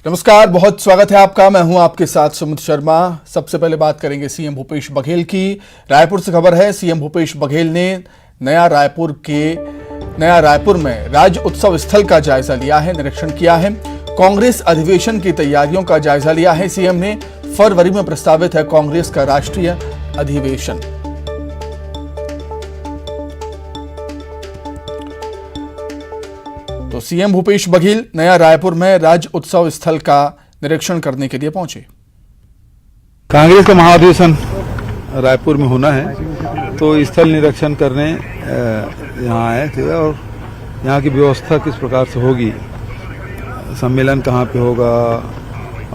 नमस्कार, बहुत स्वागत है आपका। मैं हूं आपके साथ सुमित शर्मा। सबसे पहले बात करेंगे सीएम भूपेश बघेल की। रायपुर से खबर है, सीएम भूपेश बघेल ने नया रायपुर में राज्य उत्सव स्थल का जायजा लिया है, निरीक्षण किया है। कांग्रेस अधिवेशन की तैयारियों का जायजा लिया है सीएम ने। फरवरी में प्रस्तावित है कांग्रेस का राष्ट्रीय अधिवेशन। तो सीएम भूपेश बघेल नया रायपुर में राज्य उत्सव स्थल का निरीक्षण करने के लिए पहुंचे। कांग्रेस का महाधिवेशन रायपुर में होना है, तो स्थल निरीक्षण करने यहाँ आए थे और यहाँ की व्यवस्था किस प्रकार से होगी, सम्मेलन कहाँ पे होगा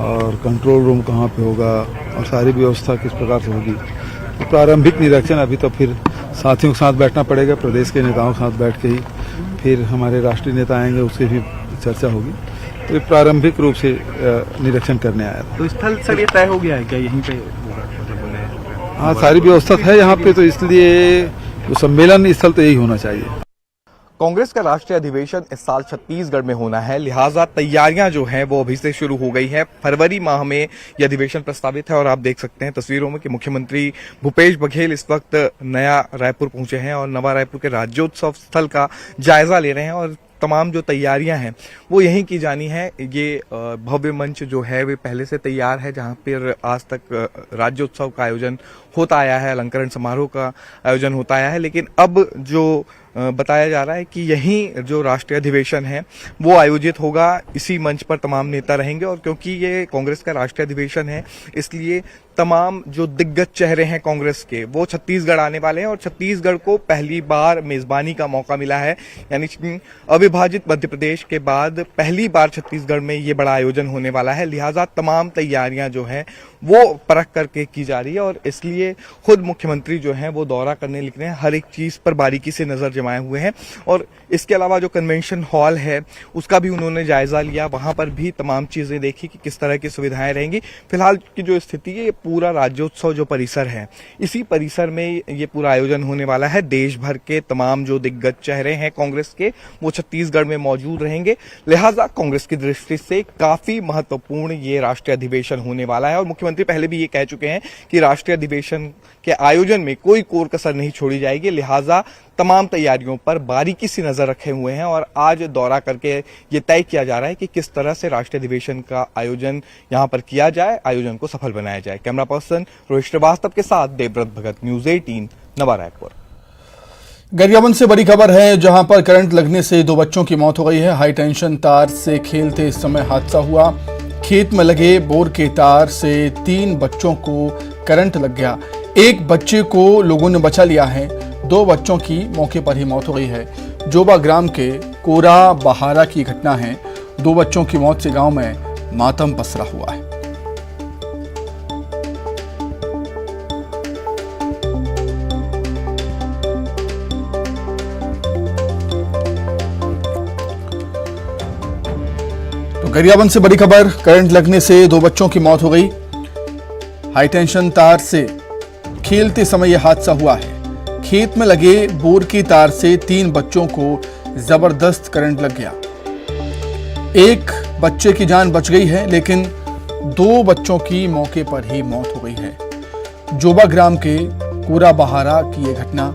और कंट्रोल रूम कहाँ पे होगा और सारी व्यवस्था किस प्रकार से होगी। तो प्रारंभिक निरीक्षण अभी तो फिर साथियों के साथ बैठना पड़ेगा, प्रदेश के नेताओं के साथ बैठ के ही फिर हमारे राष्ट्रीय नेता आएंगे, उससे भी चर्चा होगी। तो प्रारंभिक रूप से निरीक्षण करने आया था। तो स्थल सर ये तय हो गया है क्या यहीं पे? हाँ, सारी व्यवस्था है यहाँ पे, तो इसलिए तो सम्मेलन स्थल तो यही होना चाहिए। कांग्रेस का राष्ट्रीय अधिवेशन इस साल छत्तीसगढ़ में होना है, लिहाजा तैयारियां जो हैं वो अभी से शुरू हो गई हैं। फरवरी माह में यह अधिवेशन प्रस्तावित है और आप देख सकते हैं तस्वीरों में कि मुख्यमंत्री भूपेश बघेल इस वक्त नया रायपुर पहुंचे हैं और नवा रायपुर के राज्योत्सव स्थल का जायजा ले रहे हैं और तमाम जो तैयारियां हैं वो यहीं की जानी है। ये भव्य मंच जो है वे पहले से तैयार है, जहां पर आज तक राज्योत्सव का आयोजन होता आया है, अलंकरण समारोह का आयोजन होता आया है, लेकिन अब जो बताया जा रहा है कि यहीं जो राष्ट्रीय अधिवेशन है वो आयोजित होगा। इसी मंच पर तमाम नेता रहेंगे और क्योंकि ये कांग्रेस का राष्ट्रीय अधिवेशन है इसलिए तमाम जो दिग्गज चेहरे हैं कांग्रेस के वो छत्तीसगढ़ आने वाले हैं और छत्तीसगढ़ को पहली बार मेजबानी का मौका मिला है। यानी अविभाजित मध्य प्रदेश के बाद पहली बार छत्तीसगढ़ में ये बड़ा आयोजन होने वाला है, लिहाजा तमाम तैयारियां जो है वो परख करके की जा रही है और इसलिए खुद मुख्यमंत्री जो है वो दौरा करने निकले हैं, हर एक चीज पर बारीकी से नजर जमाए हुए हैं। और इसके अलावा जो कन्वेंशन हॉल है उसका भी उन्होंने जायजा लिया, वहां पर भी तमाम चीजें देखी कि किस तरह की सुविधाएं रहेंगी। फिलहाल की जो स्थिति है, पूरा राज्योत्सव जो परिसर है इसी परिसर में ये पूरा आयोजन होने वाला है। देश भर के तमाम जो दिग्गज चेहरे हैं कांग्रेस के वो छत्तीसगढ़ में मौजूद रहेंगे, लिहाजा कांग्रेस की दृष्टि से काफी महत्वपूर्ण ये राष्ट्रीय अधिवेशन होने वाला है। और मुख्यमंत्री पहले भी ये कह चुके हैं कि राष्ट्रीय अधिवेशन के आयोजन में कोई कोर कसर नहीं छोड़ी जाएगी, लिहाजा तमाम तैयारियों पर बारीकी से नजर रखे हुए हैं और आज दौरा करके ये तय किया जा रहा है कि किस तरह से राष्ट्रीय अधिवेशन का आयोजन यहां पर किया जाए, आयोजन को सफल बनाया जाए। कैमरा पर्सन रोहित श्रीवास्तव के साथ देवव्रत भगत, न्यूज 18, नवा रायपुर। गरियाबंद से बड़ी खबर है, जहां पर करंट लगने से 2 बच्चों की मौत हो गई है। हाई टेंशन तार से खेलते समय हादसा हुआ। खेत में लगे बोर के तार से 3 बच्चों को करंट लग गया। एक बच्चे को लोगों ने बचा लिया है, 2 बच्चों की मौके पर ही मौत हो गई है। जोबा ग्राम के कोरा बहारा की घटना है। 2 बच्चों की मौत से गांव में मातम पसरा हुआ है। तो गरियाबंद से बड़ी खबर, करंट लगने से 2 बच्चों की मौत हो गई। हाई टेंशन तार से खेलते समय यह हादसा हुआ है। खेत में लगे बोर की तार से 3 बच्चों को जबरदस्त करंट लग गया। एक बच्चे की जान बच गई है, लेकिन 2 बच्चों की मौके पर ही मौत हो गई है। जोबा ग्राम के कोरा बहारा की यह घटना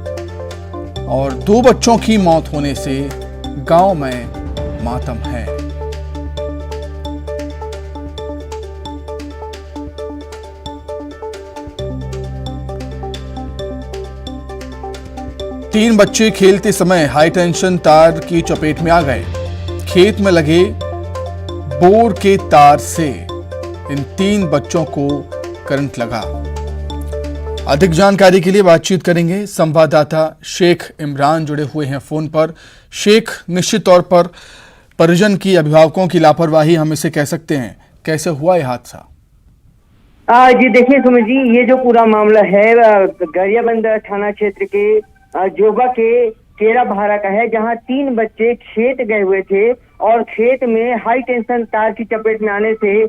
और 2 बच्चों की मौत होने से गांव में मातम है। तीन बच्चे खेलते समय हाई टेंशन तार की चपेट में आ गए। खेत में लगे बोर के तार से इन 3 बच्चों को करंट लगा। अधिक जानकारी के लिए बातचीत करेंगे, संवाददाता शेख इमरान जुड़े हुए हैं फोन पर। शेख, निश्चित तौर पर परिजन की, अभिभावकों की लापरवाही हम इसे कह सकते हैं, कैसे हुआ यह हादसा? जी देखिए सुमित जी, ये जो पूरा मामला है गरियाबंद थाना क्षेत्र के जोबा के केरा बहारा का है, जहां 3 बच्चे खेत गए हुए थे और खेत में हाई टेंशन तार की चपेट में आने से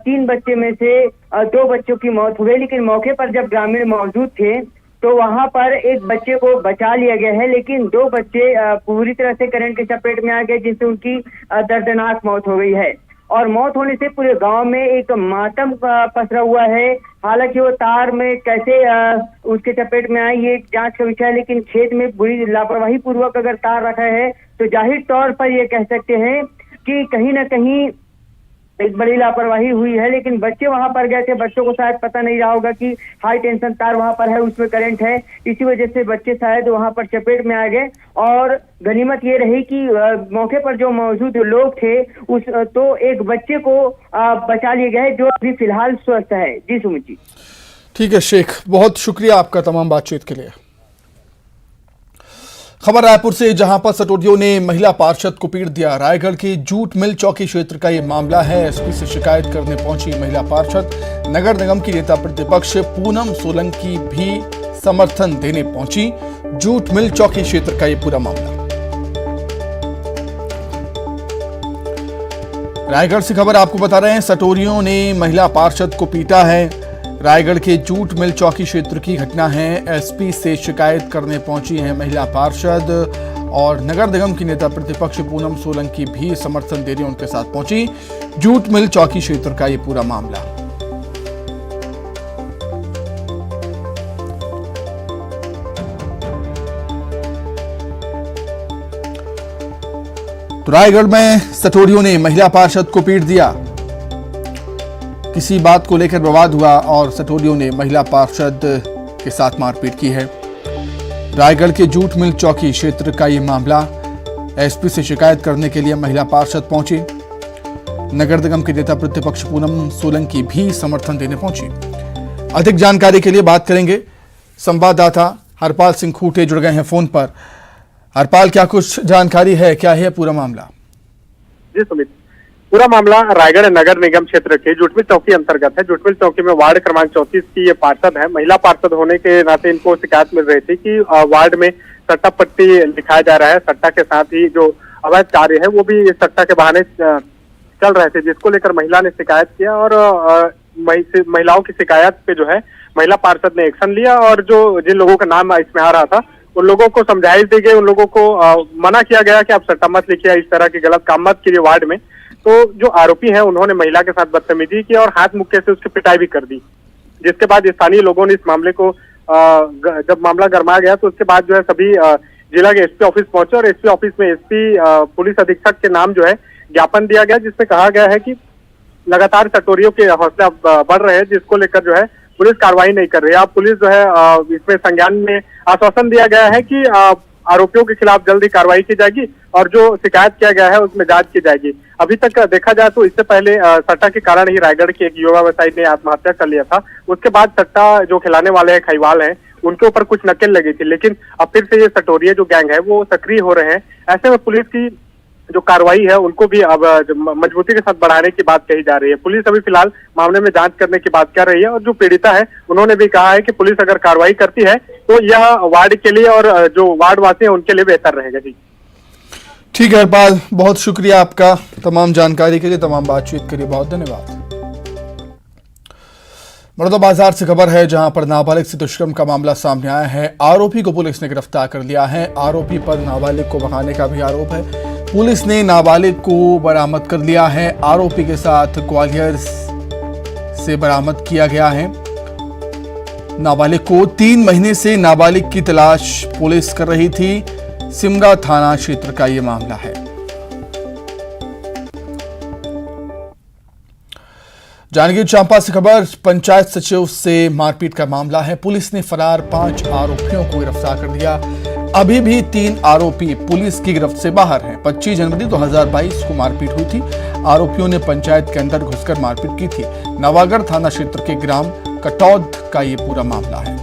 3 बच्चे में से 2 बच्चों की मौत हो गई। लेकिन मौके पर जब ग्रामीण मौजूद थे तो वहां पर एक बच्चे को बचा लिया गया है, लेकिन 2 बच्चे पूरी तरह से करंट के चपेट में आ गए, जिससे उनकी दर्दनाक मौत हो गई है। और मौत होने से पूरे गांव में एक मातम पसरा हुआ है। हालांकि वो तार में कैसे उसके चपेट में आई ये जांच का विषय है, लेकिन खेत में बुरी लापरवाही पूर्वक अगर तार रखा है तो जाहिर तौर पर ये कह सकते हैं कि कहीं ना कहीं एक बड़ी लापरवाही हुई है। लेकिन बच्चे वहां पर गए थे, बच्चों को शायद पता नहीं रहा होगा कि हाई टेंशन तार वहां पर है, उसमें करंट है, इसी वजह से बच्चे शायद वहां पर चपेट में आ गए। और गनीमत ये रही कि मौके पर जो मौजूद लोग थे तो एक बच्चे को बचा लिए गए जो अभी फिलहाल स्वस्थ है। जी सुमित जी। ठीक है शेख, बहुत शुक्रिया आपका तमाम बातचीत के लिए। खबर रायपुर से, जहां पर सटोरियों ने महिला पार्षद को पीट दिया। रायगढ़ के जूट मिल चौकी क्षेत्र का यह मामला है। एसपी से शिकायत करने पहुंची महिला पार्षद। नगर निगम की नेता प्रतिपक्ष पूनम सोलंकी भी समर्थन देने पहुंची। जूट मिल चौकी क्षेत्र का यह पूरा मामला। रायगढ़ से खबर आपको बता रहे हैं, सटोरियों ने महिला पार्षद को पीटा है। रायगढ़ के जूट मिल चौकी क्षेत्र की घटना है। एसपी से शिकायत करने पहुंची है महिला पार्षद और नगर निगम की नेता प्रतिपक्ष पूनम सोलंकी भी समर्थन देने उनके साथ पहुंची। जूट मिल चौकी क्षेत्र का ये पूरा मामला। तो रायगढ़ में सटोरियों ने महिला पार्षद को पीट दिया। किसी बात को लेकर विवाद हुआ और सटोरियों ने महिला पार्षद के साथ मारपीट की है। रायगढ़ के जूट मिल चौकी क्षेत्र का यह मामला। एसपी से शिकायत करने के लिए महिला पार्षद पहुंची। नगर निगम के नेता प्रतिपक्ष पूनम सोलंकी भी समर्थन देने पहुंची। अधिक जानकारी के लिए बात करेंगे, संवाददाता हरपाल सिंह खूटे जुड़ गए हैं फोन पर। हरपाल, क्या कुछ जानकारी है, क्या है पूरा मामला? जी सुमित, पूरा मामला रायगढ़ नगर निगम क्षेत्र के जुटमिल चौकी अंतर्गत है। जुटमिल चौकी में वार्ड क्रमांक 34 की ये पार्षद है। महिला पार्षद होने के नाते इनको शिकायत मिल रही थी कि वार्ड में सट्टा पट्टी लिखाया जा रहा है। सट्टा के साथ ही जो अवैध कार्य है वो भी इस सट्टा के बहाने चल रहे थे, जिसको लेकर महिला ने शिकायत किया और महिलाओं की शिकायत पे जो है महिला पार्षद ने एक्शन लिया और जो जिन लोगों का नाम इसमें आ रहा था उन लोगों को समझाइश दी गई, उन लोगों को मना किया गया कि आप सट्टा मत लिखिए, इस तरह के गलत काम मत कीजिए वार्ड में। तो जो आरोपी है उन्होंने महिला के साथ बदतमीजी की और हाथ मुक्के से उसकी पिटाई भी कर दी, जिसके बाद स्थानीय लोगों ने इस मामले को जब मामला गरमाया गया तो उसके बाद जो है सभी जिला के एसपी ऑफिस पहुंचे और एसपी ऑफिस में एसपी पुलिस अधीक्षक के नाम जो है ज्ञापन दिया गया, जिसमें कहा गया है कि लगातार सटोरियों के हौसले बढ़ रहे हैं, जिसको लेकर जो है पुलिस कार्रवाई नहीं कर रही है। अब पुलिस जो है इसमें संज्ञान में आश्वासन दिया गया है कि आरोपियों के खिलाफ जल्दी कार्रवाई की जाएगी और जो शिकायत किया गया है उसमें जांच की जाएगी। अभी तक देखा जाए तो इससे पहले सट्टा के कारण ही रायगढ़ के एक युवा व्यवसायी ने आत्महत्या कर लिया था। उसके बाद सट्टा जो खिलाने वाले हैं खईवाल हैं उनके ऊपर कुछ नकेल लगी थी, लेकिन अब फिर से ये सटोरिया जो गैंग है वो सक्रिय हो रहे हैं। ऐसे में पुलिस की जो कार्रवाई है उनको भी अब मजबूती के साथ बढ़ाने की बात कही जा रही है। पुलिस अभी फिलहाल मामले में जांच करने की बात कर रही है और जो पीड़िता है उन्होंने भी कहा है कि पुलिस अगर कार्रवाई करती है तो यह वार्ड के लिए और जो वार्ड वासी है उनके लिए बेहतर रहेगा। जी ठीक है हरपाल, बहुत शुक्रिया आपका तमाम जानकारी के लिए, तमाम बातचीत के लिए बहुत धन्यवाद। बड़ौदा बाजार से खबर है, जहां पर नाबालिग से दुष्कर्म का मामला सामने आया है। आरोपी को पुलिस ने गिरफ्तार कर लिया है। आरोपी पर नाबालिग को भगाने का भी आरोप है। पुलिस ने नाबालिग को बरामद कर लिया है। आरोपी के साथ ग्वालियर से बरामद किया गया है। नाबालिग को 3 महीने से नाबालिग की तलाश पुलिस कर रही थी। सिमगा थाना क्षेत्र का यह मामला है। जांजगीर चांपा से खबर, पंचायत सचिव से मारपीट का मामला है। पुलिस ने फरार 5 आरोपियों को गिरफ्तार कर लिया। अभी भी 3 आरोपी पुलिस की गिरफ्त से बाहर हैं। 25 जनवरी 2022 को मारपीट हुई थी। आरोपियों ने पंचायत के अंदर घुसकर मारपीट की थी। नवागढ़ थाना क्षेत्र के ग्राम कटौद का ये पूरा मामला है।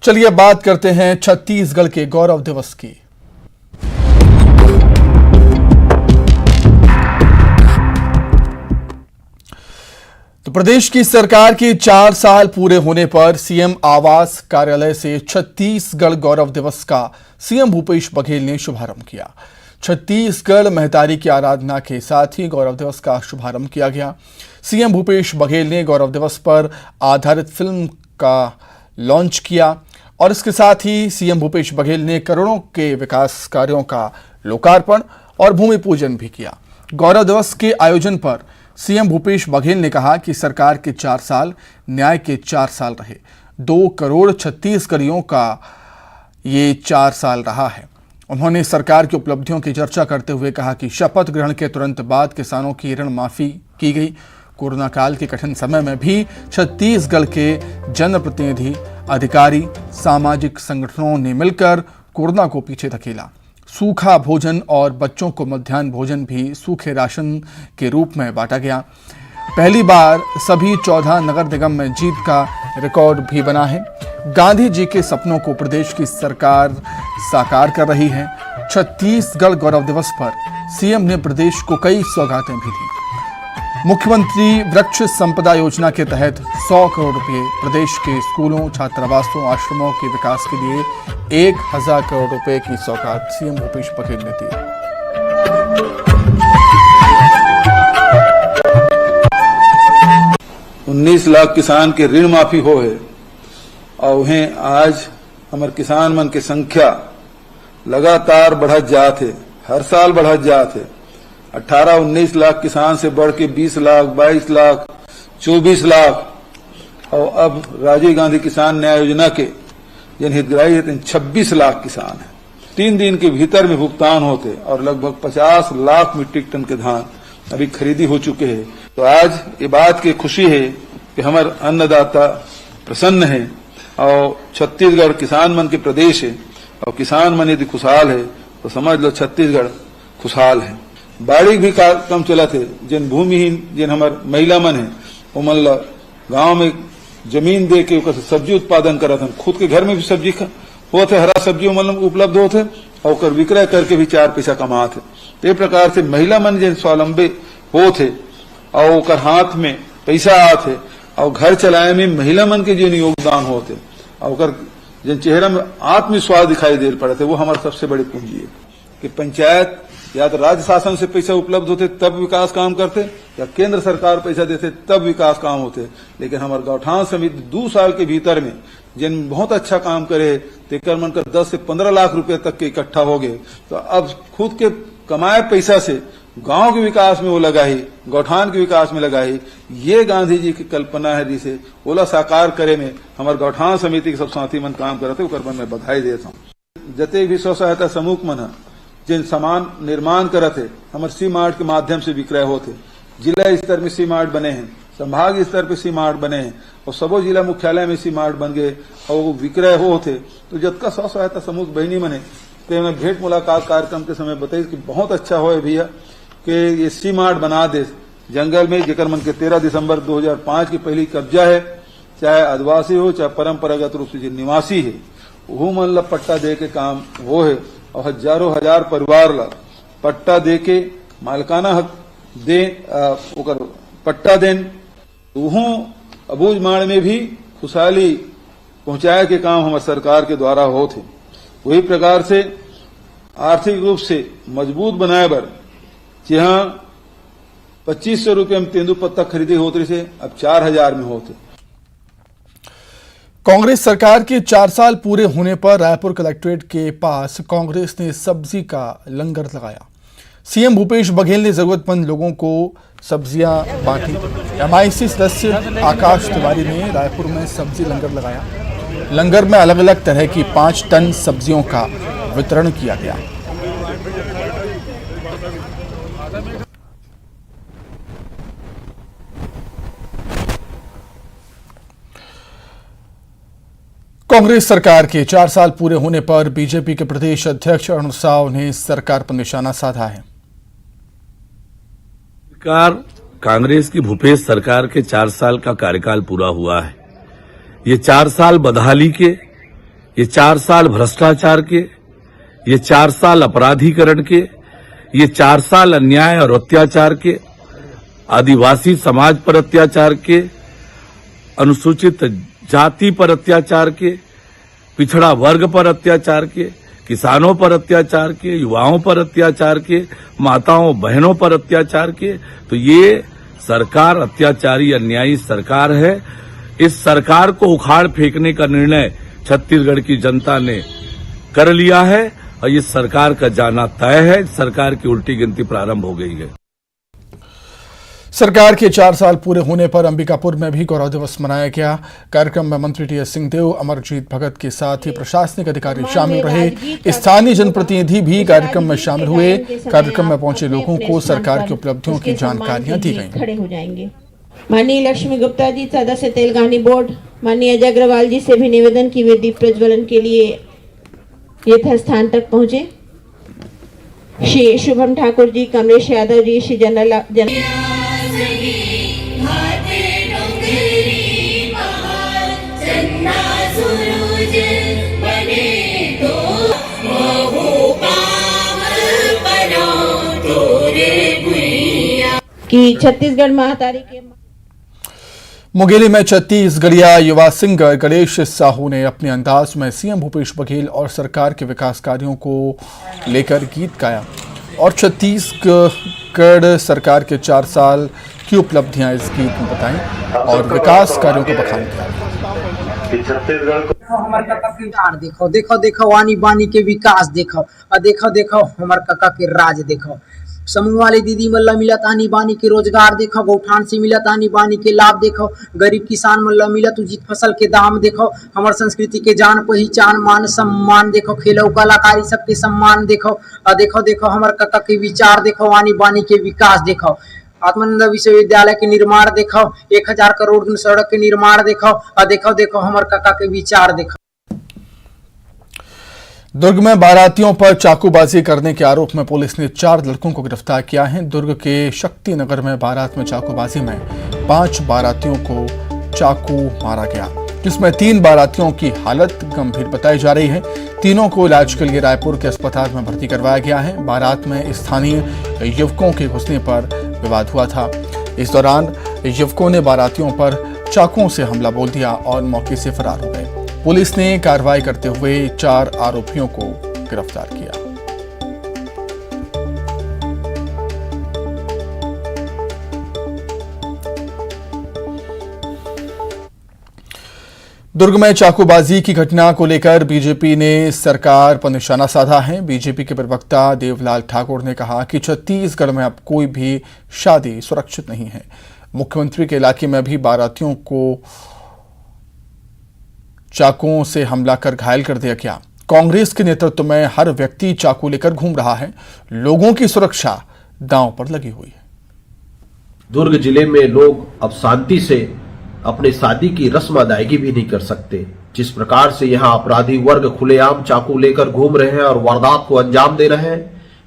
चलिए बात करते हैं छत्तीसगढ़ के गौरव दिवस की। तो प्रदेश की सरकार के 4 साल पूरे होने पर सीएम आवास कार्यालय से छत्तीसगढ़ गौरव दिवस का सीएम भूपेश बघेल ने शुभारंभ किया। छत्तीसगढ़ महतारी की आराधना के साथ ही गौरव दिवस का शुभारंभ किया गया। सीएम भूपेश बघेल ने गौरव दिवस पर आधारित फिल्म का लॉन्च किया और इसके साथ ही सीएम भूपेश बघेल ने करोड़ों के विकास कार्यों का लोकार्पण और भूमि पूजन भी किया। गौरव दिवस के आयोजन पर सीएम भूपेश बघेल ने कहा कि सरकार के 4 साल न्याय के 4 साल रहे। 2 करोड़ छत्तीसगढ़ियों का ये 4 साल रहा है। उन्होंने सरकार की उपलब्धियों की चर्चा करते हुए कहा कि शपथ ग्रहण के तुरंत बाद किसानों की ऋण माफी की गई। कोरोना काल के कठिन समय में भी छत्तीसगढ़ के जनप्रतिनिधि, अधिकारी, सामाजिक संगठनों ने मिलकर कोरोना को पीछे धकेला। सूखा भोजन और बच्चों को मध्याह्न भोजन भी सूखे राशन के रूप में बांटा गया। पहली बार सभी 14 नगर निगम में जीत का रिकॉर्ड भी बना है। गांधी जी के सपनों को प्रदेश की सरकार साकार कर रही है। छत्तीसगढ़ गौरव दिवस पर सीएम ने प्रदेश को कई सौगातें भी दी। मुख्यमंत्री वृक्ष संपदा योजना के तहत 100 करोड़ रुपए प्रदेश के स्कूलों, छात्रावासों, आश्रमों के विकास के लिए 1000 करोड़ रुपए की सौगात सीएम भूपेश बघेल ने दी। 19 लाख किसान के ऋण माफी हो है और उन्हें आज हमारे किसान मन की संख्या लगातार बढ़त जात है, हर साल बढ़त जात है। 18-19 लाख किसान से बढ़ के 20 लाख, 22 लाख, 24 लाख और अब राजीव गांधी किसान न्याय योजना के जिन हितग्राही है 26 लाख किसान है। 3 दिन के भीतर में भुगतान होते और लगभग 50 लाख मीट्रिक टन के धान अभी खरीदी हो चुके हैं। तो आज ये बात की खुशी है कि हमारे अन्नदाता प्रसन्न है और छत्तीसगढ़ किसान मन के प्रदेश है और किसान मन यदि खुशहाल है तो समझ लो छत्तीसगढ़ खुशहाल है। बाड़ी भी कम चला थे। जिन भूमिहीन जिन हमार महिला मन है वो मन ला गाँव में जमीन दे के सब्जी उत्पादन करत हन। खुद के घर में भी सब्जी होते, हरा सब्जी मन उपलब्ध होते और विक्रय करके भी 4 पैसा कमाते। तो प्रकार से महिला मन जिन स्वावलंबी होते और ओकर हाथ में पैसा आते और घर चलाए में महिला मन के जिन योगदान होते और ओकर जिन चेहरा में आत्मविश्वास दिखाई दे पड़ते, वो हमारी सबसे बड़ी पूंजी है कि पंचायत या तो राज्य शासन से पैसा उपलब्ध होते तब विकास काम करते या केंद्र सरकार पैसा देते तब विकास काम होते। लेकिन हमारे गौठान समिति 2 साल के भीतर में जिन बहुत अच्छा काम करे तेकर मन का 10 से 15 लाख रुपए तक के इकट्ठा हो गए। तो अब खुद के कमाए पैसा से गांव के विकास में वो लगाई, गौठान के विकास में लगाई। ये गांधी जी की कल्पना है जिसे ओला साकार करे में हमारे गौठान समिति के सब साथी मन काम करते ओकर मन में बधाई देता हूँ। जते भी स्व सहायता समूह मन जिन सामान निर्माण करते हमारे सी मार्ट के माध्यम से विक्रय होते। जिला स्तर में सी मार्ट बने हैं, संभाग स्तर पे सी मार्ट बने हैं और सबो जिला मुख्यालय में सी मार्ट बन गए और वो विक्रय होते। तो जतका स्व सहायता समूह बहनी मने तो मैं भेंट मुलाकात कार्यक्रम के समय बताई कि बहुत अच्छा हो भैया कि ये सी मार्ट बना दे जंगल में, जेकर मन के 13 दिसंबर 2005 की पहली कब्जा है। चाहे आदिवासी हो चाहे परंपरागत रूप से जो निवासी है वो मन ला पट्टा दे के काम वो है और हजारों हजार परिवार ला पट्टा दे के मालिकाना हक दे ओकर पट्टा देन। वह अबूझ माड़ में भी खुशहाली पहुंचाए के काम हमारे सरकार के द्वारा होते। वही प्रकार से आर्थिक रूप से मजबूत बनाए बर जहां 2500 रुपये में तेंदुपत्ता खरीदे होते से अब 4000 में होते। कांग्रेस सरकार के 4 साल पूरे होने पर रायपुर कलेक्ट्रेट के पास कांग्रेस ने सब्जी का लंगर लगाया। सीएम भूपेश बघेल ने जरूरतमंद लोगों को सब्जियां बांटी। एमआईसी सदस्य आकाश तिवारी ने रायपुर में सब्जी लंगर लगाया। लंगर में अलग अलग तरह की 5 टन सब्जियों का वितरण किया गया। कांग्रेस सरकार के 4 साल पूरे होने पर बीजेपी के प्रदेश अध्यक्ष अरुण साव ने सरकार पर निशाना साधा है। कांग्रेस की भूपेश सरकार के 4 साल का कार्यकाल पूरा हुआ है। ये 4 साल बदहाली के, ये 4 साल भ्रष्टाचार के, ये 4 साल अपराधीकरण के, ये 4 साल अन्याय और अत्याचार के, आदिवासी समाज पर अत्याचार के, अनुसूचित जाति पर अत्याचार के, पिछड़ा वर्ग पर अत्याचार के, किसानों पर अत्याचार किए, युवाओं पर अत्याचार किए, माताओं बहनों पर अत्याचार किए। तो ये सरकार अत्याचारी अन्यायी सरकार है। इस सरकार को उखाड़ फेंकने का निर्णय छत्तीसगढ़ की जनता ने कर लिया है और इस सरकार का जाना तय है। सरकार की उल्टी गिनती प्रारंभ हो गई है। सरकार के 4 साल पूरे होने पर अंबिकापुर में भी गौरव दिवस मनाया गया। कार्यक्रम में मंत्री टीएस सिंहदेव, अमरजीत भगत के साथ ही प्रशासनिक अधिकारी शामिल रहे। स्थानीय जनप्रतिनिधि भी कार्यक्रम में शामिल हुए। कार्यक्रम में पहुंचे लोगों को सरकार की उपलब्धियों की जानकारियां दी गईं। खड़े हो जाएंगे। माननीय लक्ष्मी गुप्ता जी, सदस्य तेलंगानी बोर्ड, माननीय अजय अग्रवाल जी से भी निवेदन की वे दीप प्रज्वलन के लिए यथास्थान तक पहुंचे। श्री शुभम ठाकुर जी, कमलेश यादव जी, श्री जनरल कि छत्तीसगढ़ महातारी के मुंगेली में छत्तीसगढ़िया युवा सिंगर गणेश साहू ने अपने अंदाज में सीएम भूपेश बघेल और सरकार के विकास कार्यों को लेकर गीत गाया और छत्तीसगढ़ सरकार के 4 साल की उपलब्धियां इस गीत में बताई और विकास कार्यों को बखान किया। देखो देखो देखो वानी बानी के विकास देखो और देखो देखो हमार काका के राज देखो। समूह वाले दीदी मल्ला मिला तानी बानी के रोजगार देखो, गौठान से मिला तानी बानी के लाभ देखो, गरीब किसान मल्ला मिला तुझी फसल के दाम देखो, हमार संस्कृति के जान पहचान मान सम्मान देखो, खेलो कलाकारी सबके सम्मान देखो और देखो देखो हमार काका के विचार देखो, वानी बानी के विकास देखो, आत्मानंद विश्वविद्यालय के निर्माण देखो, 1000 करोड़ सड़क के निर्माण देखो और देखो देखो हमार काका के विचार देखो। दुर्ग में बारातियों पर चाकूबाजी करने के आरोप में पुलिस ने 4 लड़कों को गिरफ्तार किया है। दुर्ग के शक्ति नगर में बारात में चाकूबाजी में 5 बारातियों को चाकू मारा गया, जिसमें 3 बारातियों की हालत गंभीर बताई जा रही है। तीनों को इलाज के लिए रायपुर के अस्पताल में भर्ती करवाया गया है। बारात में स्थानीय युवकों के घुसने पर विवाद हुआ था। इस दौरान युवकों ने बारातियों पर चाकुओं से हमला बोल दिया और मौके से फरार हो गए। पुलिस ने कार्रवाई करते हुए 4 आरोपियों को गिरफ्तार किया। दुर्ग में चाकूबाजी की घटना को लेकर बीजेपी ने सरकार पर निशाना साधा है। बीजेपी के प्रवक्ता देवलाल ठाकुर ने कहा कि छत्तीसगढ़ में अब कोई भी शादी सुरक्षित नहीं है। मुख्यमंत्री के इलाके में भी बारातियों को चाकुओं से हमला कर घायल कर दिया गया। कांग्रेस के नेतृत्व में हर व्यक्ति चाकू लेकर घूम रहा है। लोगों की सुरक्षा दांव पर लगी हुई है। दुर्ग जिले में लोग अब शांति से अपने शादी की रस्म अदायगी भी नहीं कर सकते। जिस प्रकार से यहाँ अपराधी वर्ग खुलेआम चाकू लेकर घूम रहे हैं और वारदात को अंजाम दे रहे हैं।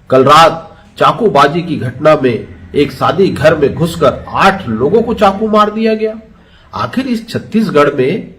कल रात चाकूबाजी की घटना में एक शादी घर में घुसकर 8 लोगों को चाकू मार दिया गया। आखिर इस छत्तीसगढ़ में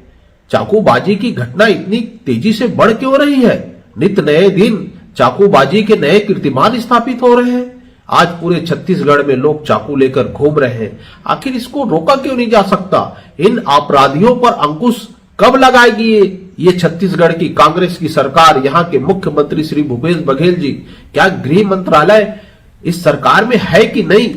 चाकूबाजी की घटना इतनी तेजी से बढ़ क्यों रही है? नित्य नए दिन चाकूबाजी के नए कीर्तिमान स्थापित हो रहे हैं। आज पूरे छत्तीसगढ़ में लोग चाकू लेकर घूम रहे हैं। आखिर इसको रोका क्यों नहीं जा सकता? इन अपराधियों पर अंकुश कब लगाएगी ये छत्तीसगढ़ की कांग्रेस की सरकार, यहाँ के मुख्यमंत्री श्री भूपेश बघेल जी? क्या गृह मंत्रालय इस सरकार में है कि नहीं?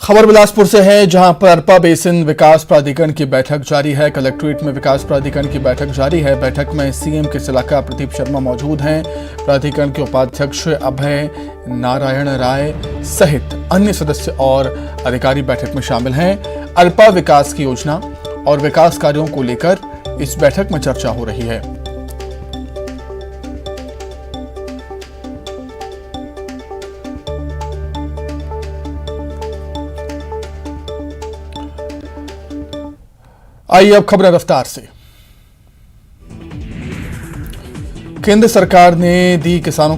खबर बिलासपुर से है, जहां पर अरपा बेसिन विकास प्राधिकरण की बैठक जारी है। कलेक्ट्रेट में विकास प्राधिकरण की बैठक जारी है। बैठक में सीएम के सलाहकार प्रदीप शर्मा मौजूद हैं। प्राधिकरण के उपाध्यक्ष अभय नारायण राय सहित अन्य सदस्य और अधिकारी बैठक में शामिल हैं। अरपा विकास की योजना और विकास कार्यों को लेकर इस बैठक में चर्चा हो रही है। आइए अब खबरें रफ्तार से। केंद्र सरकार ने दी किसानों को